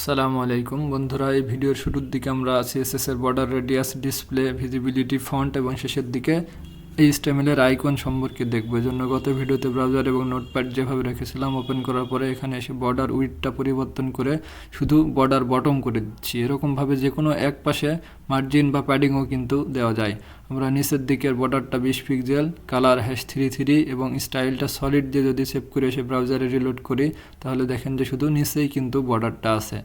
আসসালামু আলাইকুম বন্ধুরা, এই ভিডিওর শুরুর দিকে আমরা সিএসএস এর border radius, display, visibility, font এবং শেষের দিকে এইচটিএমএল এর আইকন সম্পর্কে দেখব। এজন্য গত ভিডিওতে ব্রাউজার এবং নোটপ্যাড যেভাবে রেখেছিলাম ওপেন করার পরে এখানে এসে বর্ডার উইডথটা পরিবর্তন করে শুধু বর্ডার বটম করে দিচ্ছি। এরকমভাবে যে কোনো এক পাশে মার্জিন বা প্যাডিংও কিন্তু দেওয়া যায়। আমরা নিচের দিকের বর্ডারটা 20 পিক্সেল, কালার #33 এবং স্টাইলটা সলিড দিয়ে যদি সেভ করে এসে ব্রাউজারে রিলোড করি তাহলে দেখেন যে শুধু নিচেই কিন্তু বর্ডারটা আছে।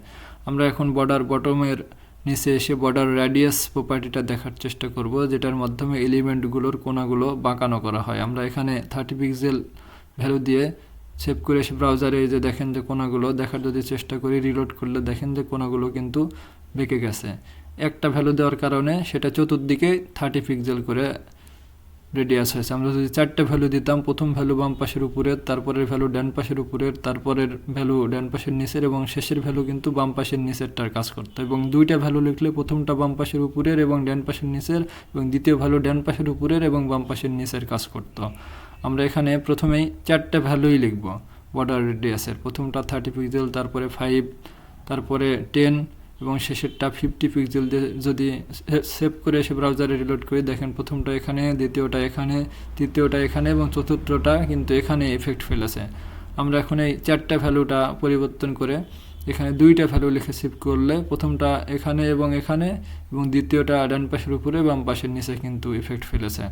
আমরা এখন বর্ডার বটমের নিচে এসে বর্ডার রেডিয়াস প্রপার্টিটা দেখার চেষ্টা করব, যেটার মাধ্যমে এলিমেন্টগুলোর কোণাগুলো বাঁকানো করা হয়। আমরা এখানে 30 পিক্সেল ভ্যালু দিয়ে সেভ করে এসে ব্রাউজারে এই যে দেখেন যে কোণাগুলো দেখার যদি চেষ্টা করি, রিলোড করলে দেখেন যে কোণাগুলো কিন্তু বেঁকে গেছে। একটা ভ্যালু দেওয়ার কারণে সেটা চতুর্দিকে 30 পিক্সেল করে রেডিয়াস হয়েছে। আমরা যদি 4টে ভ্যালু দিতাম, প্রথম ভ্যালু বাম পাশের উপরের, তারপরের ভ্যালু ডান পাশের উপরের, তারপরের ভ্যালু ডান পাশের নিচের এবং শেষের ভ্যালু কিন্তু বাম পাশের নিচেরটার কাজ করতো। এবং 2টা ভ্যালু লিখলে প্রথমটা বাম পাশের উপরের এবং ডান পাশের নিচের এবং দ্বিতীয় ভ্যালু ডান পাশের উপরের এবং বাম পাশের নিচের কাজ করতো। আমরা এখানে প্রথমেই 4টে ভ্যালুই লিখব বর্ডার রেডিয়াসের। প্রথমটা 30 পিক্সেল, তারপরে 5, তারপরে 10 এবং শেষেরটা 50 পিক্সেল দিয়ে যদি সেভ করে এসে ব্রাউজারে রিলোড করি দেখেন প্রথমটা এখানে, দ্বিতীয়টা এখানে, তৃতীয়টা এখানে এবং চতুর্থটা কিন্তু এখানে এফেক্ট ফেলেছে। আমরা এখন এই 4টে ভ্যালুটা পরিবর্তন করে এখানে 2টা ভ্যালু লিখে সেভ করলে প্রথমটা এখানে এবং এখানে এবং দ্বিতীয়টা ডান পাশের উপরে বাম পাশের নিচে কিন্তু ইফেক্ট ফেলেছে।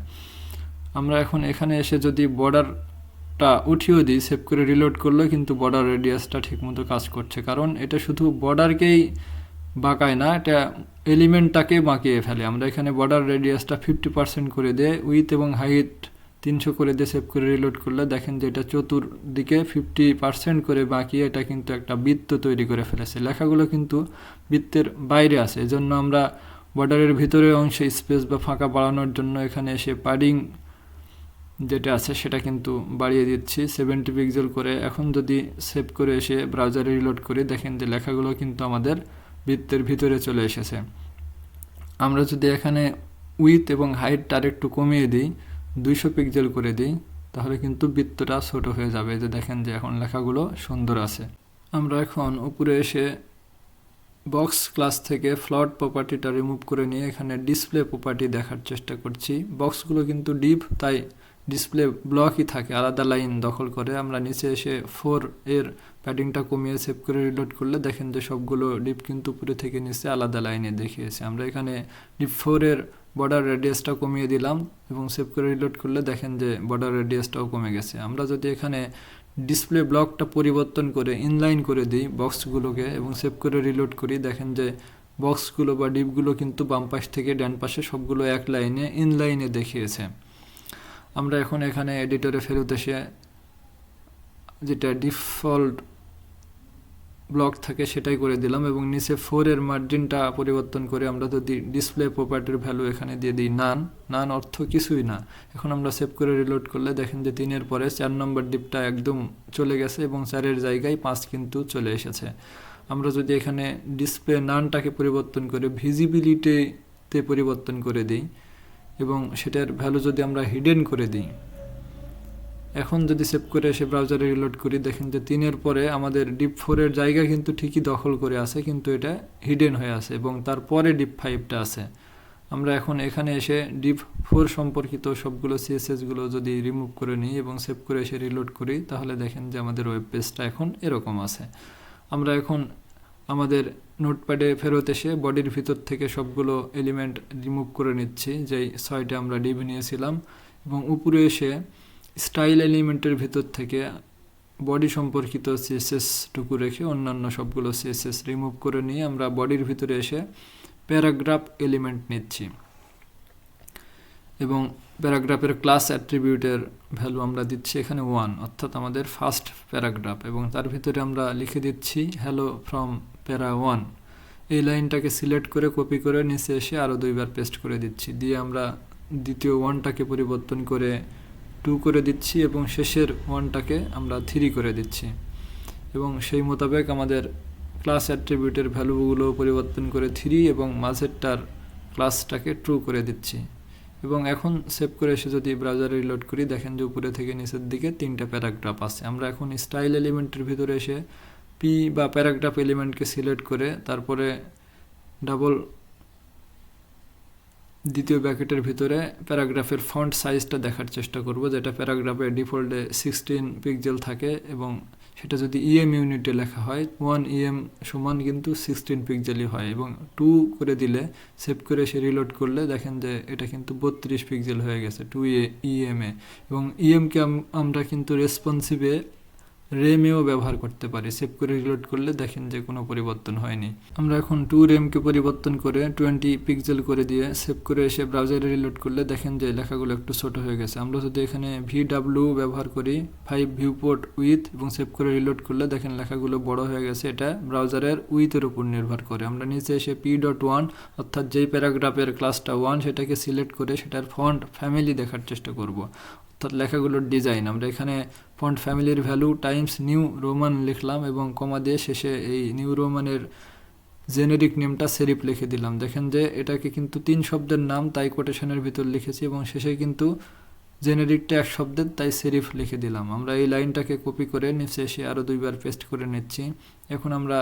আমরা এখন এখানে এসে যদি বর্ডারটা উঠিয়েও দিই, সেভ করে রিলোড করলে কিন্তু বর্ডার রেডিয়াসটা ঠিকমতো কাজ করছে, কারণ এটা শুধু বর্ডারকেই বাঁকায় না, এটা এলিমেন্টটাকে বাঁকিয়ে ফেলে। আমরা এখানে বর্ডার রেডিয়াসটা 50% করে দিয়ে উইথ এবং হাইট 300 করে দিয়ে সেভ করে রিলোড করলে দেখেন যে এটা চতুর্দিকে 50% করে বাঁকিয়ে এটা কিন্তু একটা বৃত্ত তৈরি করে ফেলেছে। লেখাগুলো কিন্তু বৃত্তের বাইরে আছে, এজন্য আমরা বর্ডারের ভিতরের অংশে স্পেস বা ফাঁকা বাড়ানোর জন্য এখানে এসে প্যাডিং যেটা আছে সেটা কিন্তু বাড়িয়ে দিচ্ছি 70 পিক্সেল করে। এখন যদি সেভ করে এসে ব্রাউজারে রিলোড করি দেখেন যে লেখাগুলো কিন্তু আমাদের বৃত্তের ভিতরে চলে এসেছে। আমরা যদি এখানে উইথ এবং হাইটটা আরেকটু কমিয়ে দিই, 200 পিক্সেল করে দিই, তাহলে কিন্তু বৃত্তটা ছোট হয়ে যাবে। যে দেখেন যে এখন লেখাগুলো সুন্দর আছে। আমরা এখন উপরে এসে বক্স ক্লাস থেকে ফ্লট প্রপার্টিটা রিমুভ করে নিয়ে এখানে ডিসপ্লে প্রপার্টি দেখার চেষ্টা করছি। বক্সগুলো কিন্তু ডিপ, তাই ডিসপ্লে ব্লকই থাকে, আলাদা লাইন দখল করে। আমরা নিচে এসে 4 এর প্যাডিংটা কমিয়ে সেভ করে রিলোড করলে দেখেন যে সবগুলো ডিপ কিন্তু উপরে থেকে নিচে আলাদা লাইনে দেখিয়েছে। আমরা এখানে ডিপ 4 এর বর্ডার রেডিয়াসটা কমিয়ে দিলাম এবং সেভ করে রিলোড করলে দেখেন যে বর্ডার রেডিয়াসটাও কমে গেছে। আমরা যদি এখানে ডিসপ্লে ব্লকটা পরিবর্তন করে ইনলাইন করে দিই বক্সগুলোকে এবং সেভ করে রিলোড করি, দেখেন যে বক্সগুলো বা ডিপগুলো কিন্তু বাম পাশ থেকে ডান পাশে সবগুলো এক লাইনে ইনলাইনে দেখিয়েছে। আমরা এখন এখানে এডিটরে ফেরত এসে যেটা ডিফল্ট ব্লক থাকে সেটাই করে দিলাম এবং নিচে 4 এর মার্জিনটা পরিবর্তন করে আমরা যদি ডিসপ্লে প্রপার্টির ভ্যালু এখানে দিয়ে দিই নান অর্থ কিছুই না। এখন আমরা সেভ করে রিলোড করলে দেখেন যে 3 এর পরে 4 নম্বর ডিপটা একদম চলে গেছে এবং 4 এর জায়গায় 5 কিন্তু চলে এসেছে। আমরা যদি এখানে ডিসপ্লে নানটাকে পরিবর্তন করে ভিজিবিলিটিতে পরিবর্তন করে দিই এবং সেটার ভ্যালু যদি আমরা হিডেন করে দিই, এখন যদি সেভ করে এসে ব্রাউজারে রিলোড করি দেখেন যে 3 এর পরে আমাদের ডিপ 4 এর জায়গা কিন্তু ঠিকই দখল করে আছে, কিন্তু এটা হিডেন হয়ে আছে এবং তারপরে ডিপ 5টা আছে। আমরা এখন এখানে এসে ডিপ 4 সম্পর্কিত সবগুলো সিএসএসগুলো যদি রিমুভ করে নিই এবং সেভ করে এসে রিলোড করি তাহলে দেখেন যে আমাদের ওয়েব পেজটা এখন এরকম আছে। আমরা এখন আমাদের নোটপ্যাডে ফেরত এসে বডির ভিতর থেকে সবগুলো এলিমেন্ট রিমুভ করে নিচ্ছি, যেই 6টা আমরা ডিপ নিয়েছিলাম, এবং উপরে এসে স্টাইল এলিমেন্টের ভিতর থেকে বডি সম্পর্কিত সিএসএস টুকু রেখে অন্যান্য সবগুলো সিএসএস রিমুভ করে নিয়ে আমরা বডির ভিতরে এসে প্যারাগ্রাফ এলিমেন্ট নিচ্ছি এবং প্যারাগ্রাফের ক্লাস অ্যাট্রিবিউটের ভ্যালু আমরা দিচ্ছি এখানে 1, অর্থাৎ আমাদের ফার্স্ট প্যারাগ্রাফ, এবং তার ভিতরে আমরা লিখে দিচ্ছি হ্যালো ফ্রম প্যারা 1। এই লাইনটাকে সিলেক্ট করে কপি করে নিচে এসে আরও 2বার পেস্ট করে দিচ্ছি, দিয়ে আমরা দ্বিতীয় 1টাকে পরিবর্তন করে 2 করে দিচ্ছি এবং শেষের 1টাকে আমরা 3 করে দিচ্ছি এবং সেই মোতাবেক আমাদের ক্লাস অ্যাট্রিবিউটের ভ্যালুগুলো পরিবর্তন করে 3 এবং মাঝেরটার ক্লাসটাকে ট্রু করে দিচ্ছি। এবং এখন সেভ করে এসে যদি ব্রাউজারে রিলোড করি দেখেন যে উপরে থেকে নিচের দিকে 3টা প্যারাগ্রাফ আছে। আমরা এখন স্টাইল এলিমেন্টের ভিতরে এসে পি বা প্যারাগ্রাফ এলিমেন্টকে সিলেক্ট করে তারপরে দ্বিতীয় ব্র্যাকেটের ভিতরে প্যারাগ্রাফের ফন্ট সাইজটা দেখার চেষ্টা করব, যেটা প্যারাগ্রাফে ডিফল্টে 16 পিক্সেল থাকে এবং সেটা যদি ইএম ইউনিটে লেখা হয় 1 ইএম সমান কিন্তু 16 পিক্সেলই হয়, এবং 2 করে দিলে সেভ করে সে রিলোড করলে দেখেন যে এটা কিন্তু 32 পিক্সেল হয়ে গেছে 2 ইএম এ। এবং ইএমকে আমরা কিন্তু রেসপন্সিভে রেমেও ব্যবহার করতে পারি। সেভ করে রিলোড করলে দেখেন যে কোনো পরিবর্তন হয়নি। আমরা এখন 2 রেমকে পরিবর্তন করে 20 পিক্সেল করে দিয়ে সেভ করে এসে ব্রাউজারে রিলোড করলে দেখেন যে লেখাগুলো একটু ছোট হয়ে গেছে। আমরা যদি এখানে VW ব্যবহার করি 5 ভিউপোর্ট উইথ এবং সেভ করে রিলোড করলে দেখেন লেখাগুলো বড় হয়ে গেছে। এটা ব্রাউজারের উইথের উপর নির্ভর করে। আমরা নিচে এসে P.1 অর্থাৎ যেই প্যারাগ্রাফের ক্লাসটা 1 সেটাকে সিলেক্ট করে সেটার ফন্ট ফ্যামিলি দেখার চেষ্টা করব, অর্থাৎ লেখাগুলোর ডিজাইন। আমরা এখানে ফন্ট ফ্যামিলির ভ্যালু টাইমস নিউ রোমান লিখলাম এবং কমা দিয়ে শেষে এই নিউ রোমানের জেনেরিক নেমটা সেরিফ লিখে দিলাম। দেখেন যে এটাকে কিন্তু 3 শব্দের নাম, তাই কোটেশনের ভিতর লিখেছি এবং শেষে কিন্তু জেনেরিকটা 1 শব্দের, তাই সেরিফ লিখে দিলাম। আমরা এই লাইনটাকে কপি করে নিচে এসে আরও 2বার পেস্ট করে নিচ্ছি। এখন আমরা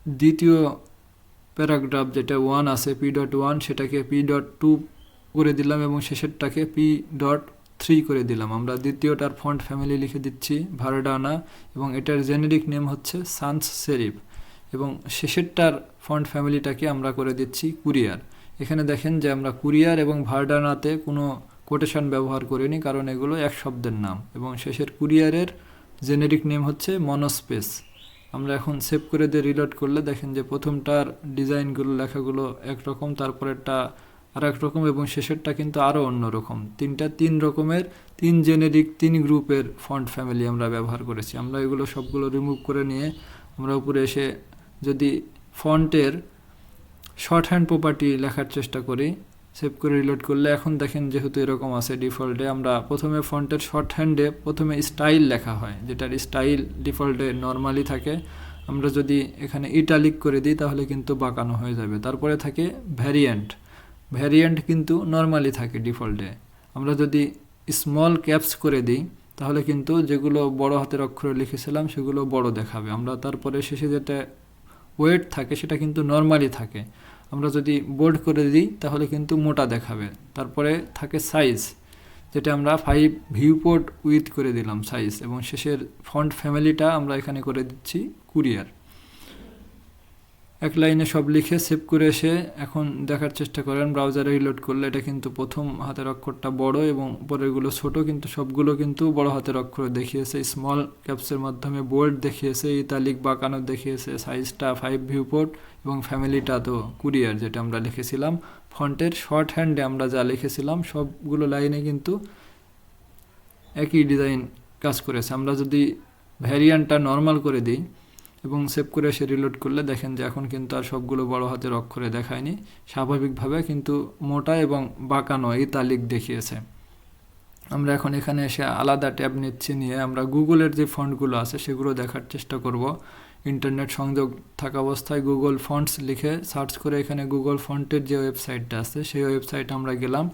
দ্বিতীয় প্যারাগ্রাফ যেটা 1 আছে P.1 সেটাকে P.2 করে দিলাম এবং শেষেরটাকে P.3 করে দিলাম। আমরা দ্বিতীয়টার ফন্ট ফ্যামিলি লিখে দিচ্ছি ভার্ডানা এবং এটার জেনেরিক নেম হচ্ছে সানস সেরিফ এবং শেষেরটার ফন্ট ফ্যামিলিটাকে আমরা করে দিচ্ছি কুরিয়ার। এখানে দেখেন যে আমরা কুরিয়ার এবং ভার্ডানাতে কোনো কোটেশন ব্যবহার করিনি, কারণ এগুলো 1 শব্দের নাম এবং শেষের কুরিয়ারের জেনেরিক নেম হচ্ছে মনোস্পেস। আমরা এখন সেভ করে দিয়ে রিলোড করলে দেখেন যে প্রথমটার ডিজাইনগুলো লেখাগুলো একরকম, তারপরেরটা আর এক রকম এবং শেষেরটা কিন্তু আরও অন্যরকম। 3 রকমের 3 জেনেরিক 3 গ্রুপের ফন্ট ফ্যামিলি আমরা ব্যবহার করেছি। আমরা এগুলো সবগুলো রিমুভ করে নিয়ে আমরা উপরে এসে যদি ফন্টের শর্ট হ্যান্ড প্রপার্টি লেখার চেষ্টা করি, সেভ করে রিলোড করলে এখন দেখেন যেহেতু এরকম আছে ডিফল্টে, আমরা প্রথমে ফন্টের শর্ট হ্যান্ডে প্রথমে স্টাইল লেখা হয়, যেটার স্টাইল ডিফল্টে নর্মালি থাকে। আমরা যদি এখানে ইটালিক করে দিই তাহলে কিন্তু বাঁকানো হয়ে যাবে। তারপরে থাকে ভ্যারিয়েন্ট কিন্তু নর্মালি থাকে ডিফল্টে। আমরা যদি স্মল ক্যাপস করে দিই তাহলে কিন্তু যেগুলো বড় হাতের অক্ষরে লিখেছিলাম সেগুলো বড় দেখাবে। আমরা তারপরে শেষে যেটা ওয়েট থাকে সেটা কিন্তু নর্মালি থাকে। আমরা যদি বোল্ড করে দিই তাহলে কিন্তু মোটা দেখাবে। তারপরে থাকে সাইজ, যেটা আমরা 5 ভিউপোর্ট উইথ করে দিলাম সাইজ এবং শেষের ফন্ট ফ্যামিলিটা আমরা এখানে করে দিচ্ছি কুরিয়ার। এক লাইনে সব লিখে সেভ করে এসে এখন দেখার চেষ্টা করেন ব্রাউজারে রিলোড করলে এটা কিন্তু প্রথম হাতের অক্ষরটা বড় এবং পরেরগুলো ছোট, কিন্তু সবগুলো কিন্তু বড় হাতের অক্ষর দেখিয়েছে। স্মল ক্যাপসের মাধ্যমে বোল্ড দেখিয়েছে, ইতালিক বাঁকানো দেখিয়েছে, সাইজটা 5 ভিউপোর্ট এবং ফ্যামিলিটা তো কুরিয়ার যেটা আমরা লিখেছিলাম। ফন্টের শর্ট হ্যান্ডে আমরা যা লিখেছিলাম সবগুলো লাইনে কিন্তু একই ডিজাইন কাজ করেছে। আমরা যদি ভ্যারিয়েন্টটা নর্মাল করে দিই এবং সেভ করে এসে রিলোড করলে দেখেন যে এখন কিন্তু আর সবগুলো বড় হাতের অক্ষরে দেখায়নি, স্বাভাবিকভাবে কিন্তু মোটা এবং বাঁকানো ইতালিক দেখিয়েছে। আমরা এখন এখানে এসে আলাদা ট্যাব নিচ্ছি, নিয়ে আমরা গুগলের যে ফন্টগুলো আছে সেগুলো দেখার চেষ্টা করব। ইন্টারনেট সংযোগ থাকা অবস্থায় গুগল ফন্টস লিখে সার্চ করে এখানে গুগল ফন্টের যে ওয়েবসাইটটা আছে সেই ওয়েবসাইটে আমরা গেলাম।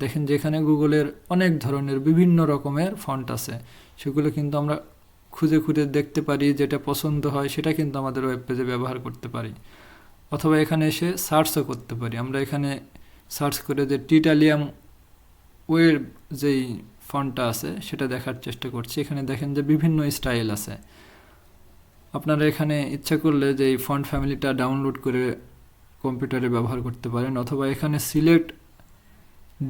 দেখেন যে এখানে গুগলের অনেক ধরনের বিভিন্ন রকমের ফন্ট আছে, সেগুলো কিন্তু আমরা খুঁজে দেখতে পারি, যেটা পছন্দ হয় সেটা কিন্তু আমাদের ওয়েব পেজে ব্যবহার করতে পারি, অথবা এখানে এসে সার্চও করতে পারি। আমরা এখানে সার্চ করে যে টিটালিয়াম ওয়েব যেই ফন্টটা আছে সেটা দেখার চেষ্টা করছি। এখানে দেখেন যে বিভিন্ন স্টাইল আছে। আপনারা এখানে ইচ্ছা করলে যে এই ফন্ট ফ্যামিলিটা ডাউনলোড করে কম্পিউটারে ব্যবহার করতে পারেন, অথবা এখানে সিলেক্ট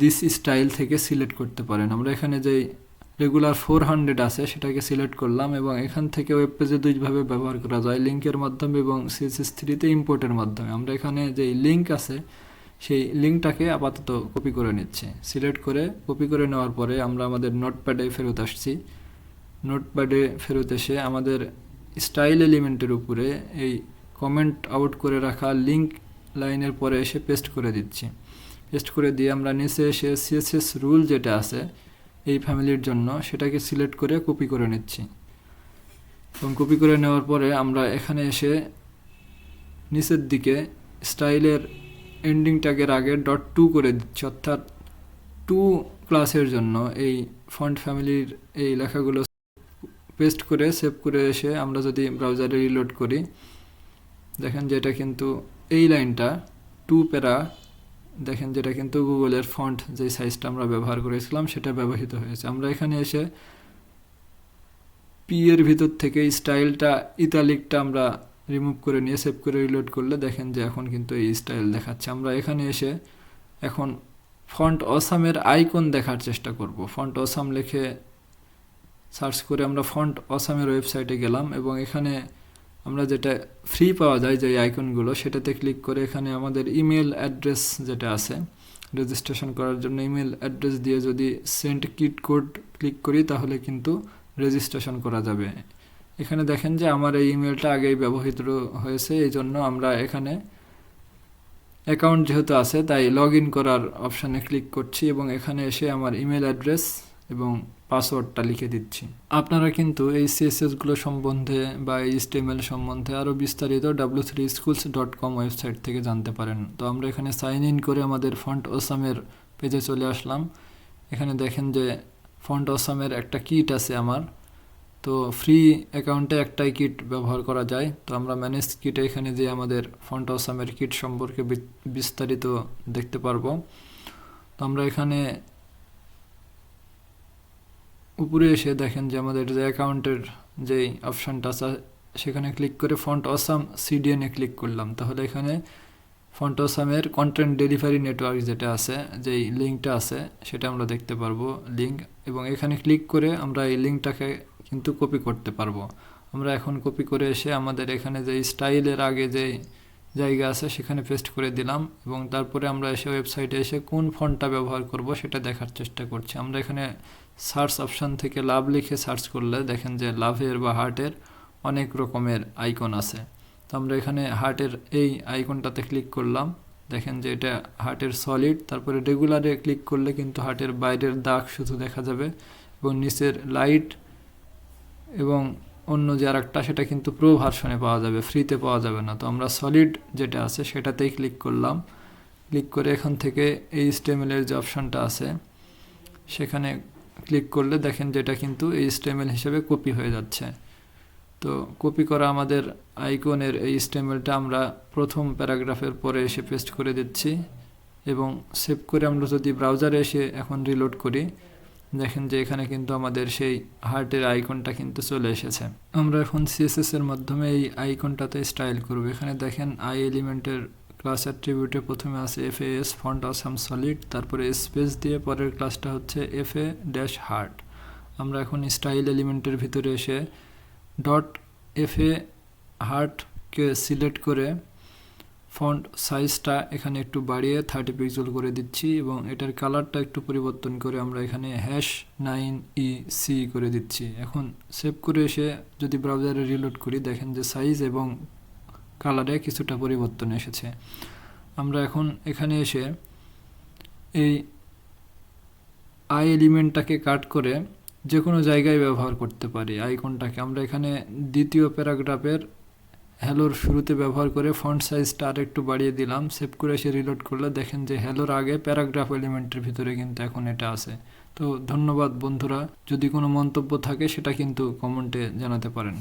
দিস স্টাইল থেকে সিলেক্ট করতে পারেন। আমরা এখানে যেই রেগুলার 400 আছে সেটাকে সিলেক্ট করলাম এবং এখান থেকে ওয়েব পেজে দুইভাবে ব্যবহার করা যায়, লিঙ্কের মাধ্যমে এবং CSS3 ইম্পোর্টের মাধ্যমে। আমরা এখানে যেই লিঙ্ক আছে সেই লিঙ্কটাকে আপাতত কপি করে নিচ্ছি। সিলেক্ট করে কপি করে নেওয়ার পরে আমরা আমাদের নোটপ্যাডে ফেরত আসছি। নোটপ্যাডে ফেরত এসে আমাদের স্টাইল এলিমেন্টের উপরে এই কমেন্ট আউট করে রাখা লিঙ্ক লাইনের পরে এসে পেস্ট করে দিচ্ছি। পেস্ট করে দিয়ে আমরা নিচে এসে CSS রুল যেটা আছে এই ফ্যামিলির জন্য সেটাকে সিলেক্ট করে কপি করে নিচ্ছি এবং কপি করে নেওয়ার পরে আমরা এখানে এসে নিচের দিকে স্টাইলের এন্ডিং ট্যাগের আগে .2 করে দিচ্ছি, অর্থাৎ 2 ক্লাসের জন্য এই ফন্ট ফ্যামিলির এই লেখাগুলো পেস্ট করে সেভ করে এসে আমরা যদি ব্রাউজারে রিলোড করি, দেখেন যে এটা কিন্তু এই লাইনটা 2 প্যারা, দেখেন যেটা কিন্তু গুগলের ফন্ট যে সাইজটা আমরা ব্যবহার করেছিলাম সেটা ব্যবহৃত হয়েছে। আমরা এখানে এসে পি এর ভিতর থেকে স্টাইলটা ইতালিকটা আমরা রিমুভ করে নিয়ে সেভ করে রিলোড করলে দেখেন যে এখন কিন্তু এই স্টাইল দেখাচ্ছে। আমরা এখানে এসে এখন ফন্ট অসামের আইকন দেখার চেষ্টা করব। ফন্ট অসাম লিখে সার্চ করে আমরা ফন্ট অসামের ওয়েবসাইটে গেলাম এবং এখানে আমরা যেটা ফ্রি পাওয়া যায় যে আইকনগুলো সেটাতে ক্লিক করে এখানে আমাদের ইমেল অ্যাড্রেস যেটা আছে রেজিস্ট্রেশন করার জন্য ইমেল অ্যাড্রেস দিয়ে যদি সেন্ড কিট কোড ক্লিক করি তাহলে কিন্তু রেজিস্ট্রেশন করা যাবে। এখানে দেখেন যে আমার এই ইমেলটা আগেই ব্যবহৃত হয়েছে, এই জন্য আমরা এখানে অ্যাকাউন্ট যেহেতু আছে তাই লগ ইন করার অপশানে ক্লিক করছি এবং এখানে এসে আমার ইমেল অ্যাড্রেস এবং পাসওয়ার্ডটা লিখে দিচ্ছি। আপনারা কিন্তু এই সিএসএসগুলো সম্বন্ধে বা এই HTML সম্বন্ধে আরও বিস্তারিত w3schools.com ওয়েবসাইট থেকে জানতে পারেন। তো আমরা এখানে সাইন ইন করে আমাদের ফন্ট অসামের পেজে চলে আসলাম। এখানে দেখেন যে ফন্ট অসামের একটা কিট আছে আমার, তো ফ্রি অ্যাকাউন্টে একটাই কিট ব্যবহার করা যায়। তো আমরা ম্যানেজ কিটে এখানে যে আমাদের ফন্ট অসামের কিট সম্পর্কে বিস্তারিত দেখতে পারবো। তো আমরা এখানে উপরে এসে দেখেন যে আমাদের যে অ্যাকাউন্টের যেই অপশানটা আছে সেখানে ক্লিক করে ফন্ট অসাম CDN-এ ক্লিক করলাম, তাহলে এখানে ফন্ট অসামের কন্টেন্ট ডেলিভারি নেটওয়ার্ক যেটা আছে, যেই লিঙ্কটা আছে সেটা আমরা দেখতে পারবো লিঙ্ক, এবং এখানে ক্লিক করে আমরা এই লিঙ্কটাকে কিন্তু কপি করতে পারবো। আমরা এখন কপি করে এসে আমাদের এখানে যে স্টাইলের আগে যে জায়গা আছে সেখানে পেস্ট করে দিলাম এবং তারপরে আমরা এসে ওয়েবসাইটে এসে কোন ফন্টটা ব্যবহার করব সেটা দেখার চেষ্টা করছি। আমরা এখানে সার্চ অপশান থেকে লাভ লিখে সার্চ করলে দেখেন যে লাভের বা হার্টের অনেক রকমের আইকন আছে। তো আমরা এখানে হার্টের এই আইকনটাতে ক্লিক করলাম, দেখেন যে এটা হার্টের সলিড, তারপরে রেগুলারে ক্লিক করলে কিন্তু হার্টের বাইরের দাগ শুধু দেখা যাবে এবং নিচের লাইট এবং অন্য যে আরেকটা সেটা কিন্তু প্রো ভার্সনে পাওয়া যাবে, ফ্রিতে পাওয়া যাবে না। তো আমরা সলিড যেটা আছে সেটাতেই ক্লিক করলাম। ক্লিক করে এখান থেকে এই HTML-এর যে অপশানটা আছে সেখানে ক্লিক করলে দেখেন যেটা কিন্তু এই HTML হিসেবে কপি হয়ে যাচ্ছে। তো কপি করা আমাদের আইকনের এই HTML-টা আমরা প্রথম প্যারাগ্রাফের পরে এসে পেস্ট করে দিচ্ছি এবং সেভ করে আমরা যদি ব্রাউজারে এসে এখন রিলোড করি দেখেন যে এখানে কিন্তু আমাদের সেই হার্টের আইকনটা কিন্তু চলে এসেছে। আমরা এখন CSS-এর মাধ্যমে এই আইকনটাতে স্টাইল করব। এখানে দেখেন আই এলিমেন্টের ক্লাস অ্যাট্রিবিউটে প্রথমে আছে FAS ফন্ট অসাম সলিড, তারপরে স্পেস দিয়ে পরের ক্লাসটা হচ্ছে FA-হার্ট। আমরা এখন স্টাইল এলিমেন্টের ভিতরে এসে .FA-হার্টকে সিলেক্ট করে ফন্ট সাইজটা এখানে একটু বাড়িয়ে 30 পিক্সেল করে দিচ্ছি এবং এটার কালারটা একটু পরিবর্তন করে আমরা এখানে #9EC করে দিচ্ছি। এখন সেভ করে এসে যদি ব্রাউজারে রিলোড করি দেখেন যে সাইজ এবং কালারে কিছুটা পরিবর্তন এসেছে। আমরা এখন এখানে এসে এই আই এলিমেন্টটাকে কাট করে যে কোনো জায়গায় ব্যবহার করতে পারি আইকনটাকে। আমরা এখানে দ্বিতীয় প্যারাগ্রাফের হ্যালোর শুরুতে ব্যবহার করে ফন্ট সাইজটা আর একটু বাড়িয়ে দিলাম। সেভ করে এসে রিলোড করলে দেখেন যে হ্যালোর আগে প্যারাগ্রাফ এলিমেন্টের ভিতরে কিন্তু এখন এটা আছে। তো ধন্যবাদ বন্ধুরা, যদি কোনো মন্তব্য থাকে সেটা কিন্তু কমেন্টে জানাতে পারেন।